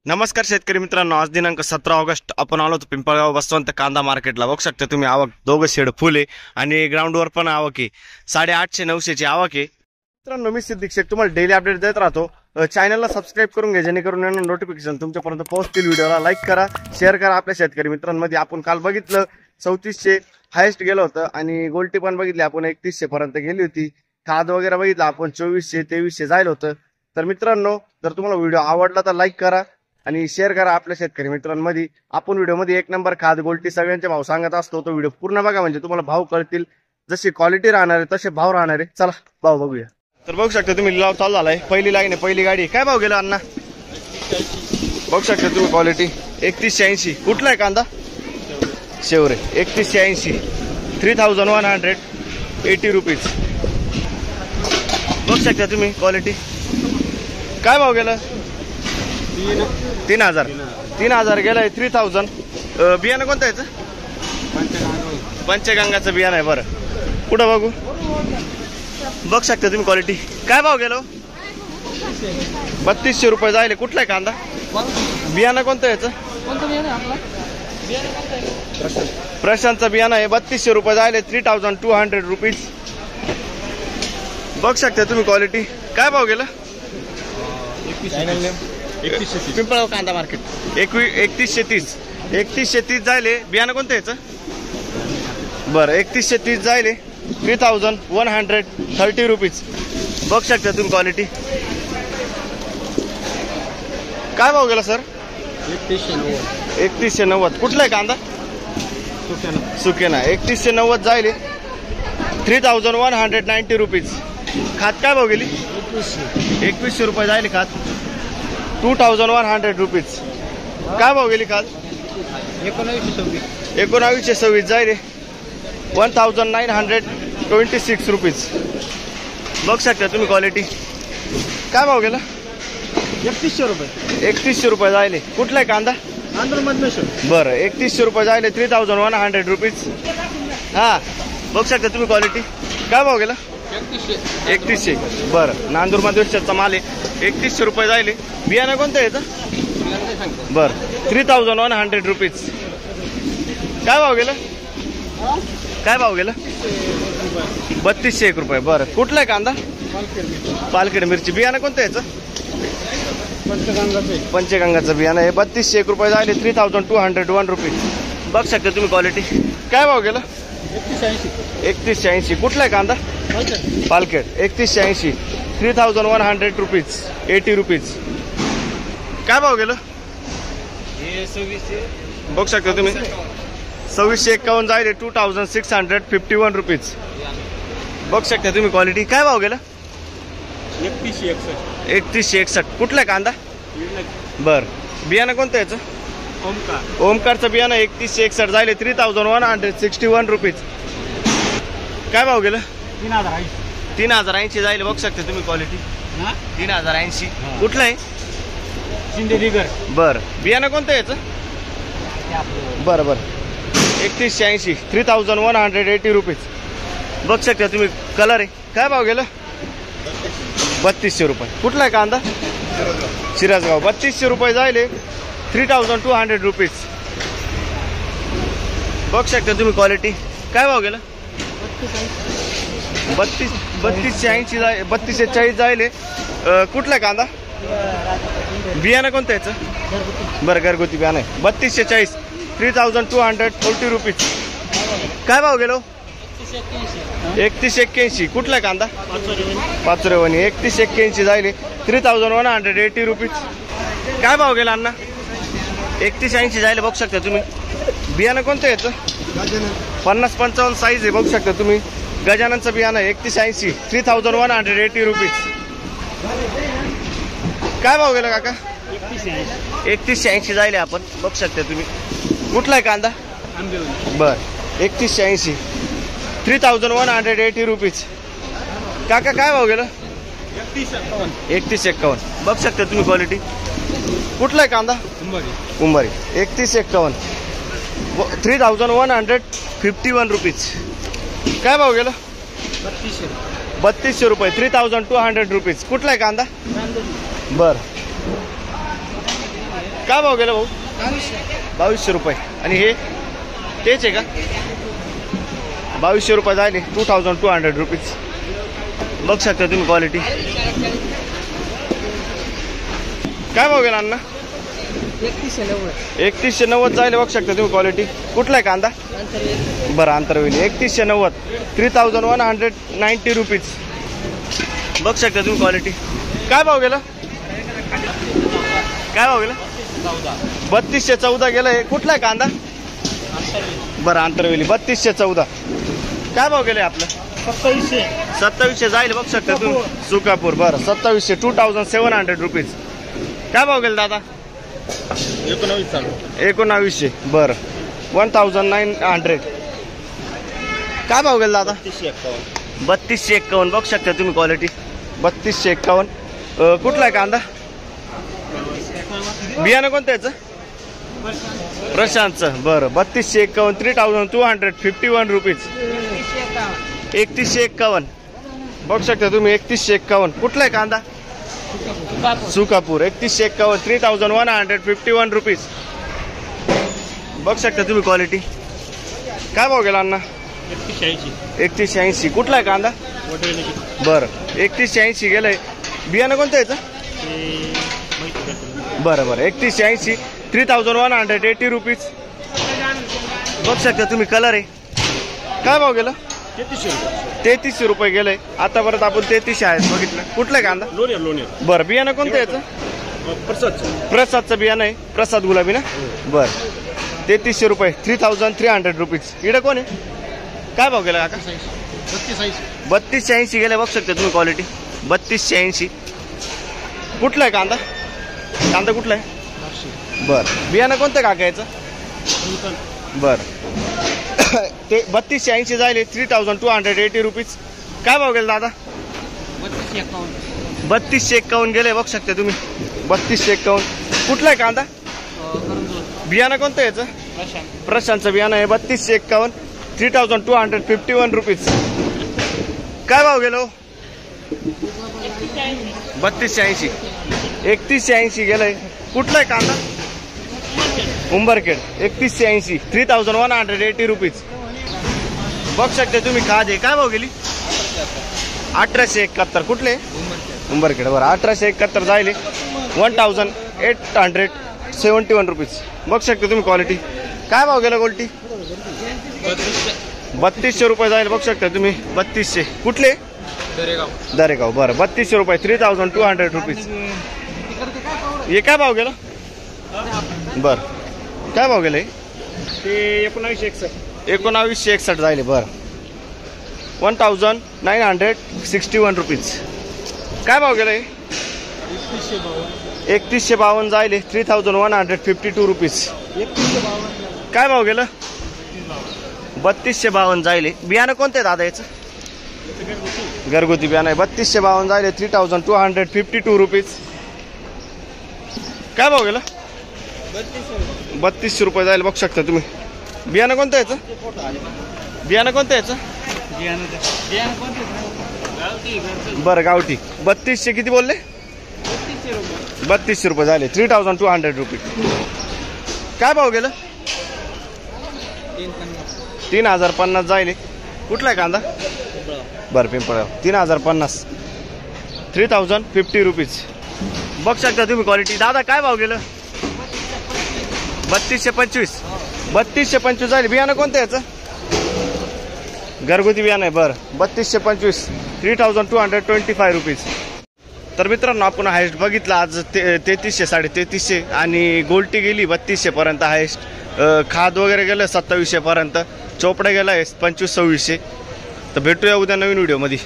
नमस्कार शेतकरी मित्रांनो, आज दिनांक 17 ऑगस्ट आपण आलो होतो पिंपळगाव बसवंत कांदा मार्केटला। बघू शकता तुम्ही आवक दोघं शेड फुल आहे आणि ग्राउंडवर पण आवक आहे। 850-900 ची आवक आहे। मित्रांनो मी सिद्दीक शेख तुम्हाला डेली अपडेट देत राहतो। चॅनलला सबस्क्राइब करून घ्या जेणेकरून नोटिफिकेशन तुमच्यापर्यंत पोहोचतील। व्हिडिओला लाईक करा, शेअर करा। आपल्या शेतकरी मित्रांमध्ये आपण काल बघितलं 3400 हायेस्ट गेलं होतं आणि गोल्टी पण बघितली आपण 3100 पर्यंत गेली होती। खाद वगैरे बघितलं आपण 2400-2300 जायला होतं। तर मित्रांनो जर तुम्हाला व्हिडिओ आवडला तर लाईक करा आणि शेअर करा आपल्या शेतकरी मित्रांमध्ये। आपण व्हिडिओमध्ये एक नंबर खाद गोल्टी सगळ्यांचे भाव सांगत असतो, तो व्हिडिओ पूर्ण बघा म्हणजे तुम्हाला भाव कळतील। जशी क्वालिटी राहणार आहे तसे भाव राहणार आहे। चला भाव बघूया। तर बघू शकता तुम्ही लिलाव चालू झालाय। पहिली लाईन आहे, पहिली गाडी। काय भाव गेला अण्णा? बघू शकता तुम्ही क्वालिटी 3180। कुठला आहे कांदा? शेवरे 3180, 3180 रुपीज। बघू शकता तुम्ही क्वालिटी। काय भाव गेला? 3000 गेलाय 3000। बियाणं कोणतं याचं? पंचगंगाचं बियाणं आहे। बरं पुढं बघू। बघू शकता तुम्ही क्वालिटी। काय भाव गेलो? 3200 रुपये जायले। कुठला आहे कांदा? बियाणं कोणतं याचं? प्रशांतचं बियाणं आहे। 3200 रुपये जायले, 3200 रुपीज। बघू शकता तुम्ही क्वालिटी। काय भाव गेला? पिंपळगाव कांदा मार्केट 3130 जायले। बियाणं कोणतं याचं? बरं 3130 जायले, 3130 रुपीज। बघू शकता तुम्ही क्वालिटी। काय भाव गेला सर? 3190। कुठला आहे कांदा? सुकेना 3190 जायले, 3190 रुपीज। खात काय भाव गेली? 2100 रुपये जायले खात, 2100 रुपीज। काय भाव गेली खात? 1926 जायले, 1926 रुपीज। बघू शकता तुम्ही क्वालिटी। काय भाव गेला? 3100 रुपये। 3100 रुपये जायले। कुठला आहे कांदा? बरं 3100 रुपये जायले, 3100 रुपीज। हा बघू शकता तुम्ही क्वालिटी। काय भाव गेला? 3100। बरं नांदूर मध्ये माल आहे। 3100 रुपये जायले। बियाणं कोणतं याचं? बरं 3100 रुपीज। काय भाव गेलं? काय भाव गेलं? 3201 रुपये। बरं कुठला आहे कांदा? पालखेड मिरची। बियाणं कोणतं याचं? पंचगंगाचं बियाणं आहे। 3201 रुपये जायले, 3201 रुपीज। बघू शकता तुम्ही क्वालिटी। काय भाव गेलं? 3180। कुठला आहे कांदा? Palkhed 3180, 3100 rupees, 80 rupees. काय भाव गेलं? बघू शकता तुम्ही 2651 जायले, 2651 रुपीज। बघू शकता तुम्ही क्वालिटी। काय भाव गेला? 3161। कुठला आहे कांदा? बर बियाणं कोणतं याचं? ओमकारचं बियाणं 3161 जायले, 3161 रुपीज। काय भाव गेलं? 3080 जायले। बघू शकता तुम्ही क्वालिटी 3080। कुठलं आहे? बर बियाणं कोणतं याचं? बरं 3180, 3180 रुपीज। बघू शकता तुम्ही कलर आहे। काय भाव गेलं? 3200 रुपये। कुठला आहे कांदा? शिराजगाव 3200 रुपये जायले, 3200 रुपीज। बघू शकता तुम्ही क्वालिटी। काय भाव गेलं? 3240 जायले। कुठला कांदा? बियाणं कोणतं याचं? बरं घरगुती बियाणं आहे। 3240, 3240 रुपीज। काय भाव गेलो? 3181। कुठला कांदा? पाचोरेवणी 3181 जायले, 3180 रुपीज। काय भाव गेला अण्णा? 3180 जायले। बघू शकता तुम्ही। बियाणं कोणतं याचं? 50-55 साईज आहे। बघू शकता तुम्ही गजाननचं बियाणं 3180, 3180 रुपीज। काय भाव गेला काका? 3180 जायले आपण। बघू शकता तुम्ही। कुठला आहे कांदा? बर 3180, 3180 रुपीज। काका काय भाव गेला? 3151। बघू शकता तुम्ही क्वालिटी। कुठला आहे कांदा? कुंभारी 3151, 3151 रुपीज। काय भाव गेला? 3200 रुपये, 3200 रुपीज। कुठला आहे कांदा? बर काय भाव गेला भाऊ? 2200 रुपये. आणि हे तेच आहे का? 2200 रुपये झाले. 2200 रुपीज. बघ शकता तुम्ही क्वालिटी. काय भाव गेला अण्णा? 3190 जायला. बघ शकता तुम्ही क्वालिटी. कुठला आहे कांदा? बरं आंतरवेली. 3190. 3190 रुपीज. बघ शकता तुम्ही क्वालिटी. काय भाव गेला? काय भाव गेला? 3214 गेलाय. कुठला आहे कांदा? बरं आंतरवेली. 3214. काय भाव गेलाय आपलं? 2700 जाईल. बघ शकता तुम्ही. सुकापूर. बरं 2700. 2700 रुपीज. काय भाव गेला दादा? 1900. बरं 1900. काय भाव गेला दादा? 3251. बघ शकता तुम्ही क्वालिटी. 3251. कुठला आहे कांदा? बियाणं कोणतं याचं? प्रशांतचं. बरं 3251. 3251 रुपीज. 3151. बघ शकता तुम्ही. 3151. कुठला आहे कांदा? सुकापूर. 3151. 3151 रुपीज. बघ शकता तुम्ही क्वालिटी. काय भाव गेला अण्णा? 3180. कुठला आहे कांदा? बरं 3180 गेलंय. बियाणं कोणतं याचं? बरं 3180. 3180 रुपीज. बघ शकता तुम्ही. कलर आहे. काय भाव गेला? 3300 रुपये गेलंय. आतापर्यंत आपण 3300 आहेत बघितलं. कुठलं कांदा? लोणेर. बरं बियाणं कोणतं याचं? प्रसादचं बियाणं आहे. प्रसाद गुलाबी ना. बरं 3300 रुपये. 3300 रुपीज. इकडे कोण आहे? काय भाव गेला काका? 3280 गेले. बघ शकता तुम्ही क्वालिटी. 3280. कुठला आहे कांदा? कांदा कुठला आहे? बरं बियाणं कोणतं काका याचं? बरं ते 3280 जायले. 3280 रुपीज. काय भाव गेला दादा? 3251 गेले. बघ शकता तुम्ही. 3251. कुठला आहे कांदा? बियाणं कोणतं याचं? प्रशांतचं बियाणं आहे. 3251. 3251 रुपीज. काय भाव गेलो? 3280. 3180 गेलंय. कुठला आहे कांदा? उंबरखेड. 3180. 3180 रुपीज. बघ शकता तुम्ही. खाद आहे. काय भाव गेली? 1871. कुठले? उंबरखेड. बरं 1871 जायले. 1871 रुपीज. बघ शकता तुम्ही क्वालिटी. काय भाव गेला गोल्टी? 3200 रुपये जाईल. बघ शकता तुम्ही. 3200. कुठले? दरेगाव. बरं 3200 रुपये. 3200 रुपीज. हे काय भाव गेला? बरं काय भाव गेले? ते 1961. 1961 जायले. बरं 1961 रुपीज. काय भाव गेले? 3152 जायले. 3152 रुपीज. काय भाव गेलं? 3252 जायले. बियाणं कोणतं आहे दादा याचं? घरगुती बियाणं आहे. 3252 जायले. 3252 रुपीज. काय भाव गेला? 3200 रुपये जायला. बघ शकता तुम्ही. बियाणं कोणतं याचं? बियाणं कोणतं याचं? बरं गावठी. 3200. किती बोलले? 3200 रुपये झाले. 3200 रुपये. काय भाव गेलं? 3050 जायले. कुठला आहे कांदा? बरं पिंपळगाव. 3050. 3050 रुपीज. बघ शकता तुम्ही क्वालिटी. दादा काय भाव गेलं? 3225. 3225 जायले. बियाणं कोणतं याचं? घरगुती बियाणं आहे. बरं 3225. 3225 रुपीज. तर मित्रांनो आपण हायस्ट बघितलं आज 3300 3300 आणि गोल्टी गेली 3200 पर्यंत हायस्ट. खाद वगैरे गेलं 2700 पर्यंत. चोपडा गेला 2500 2600. तर भेटूया उद्या नवीन व्हिडिओ मध्ये.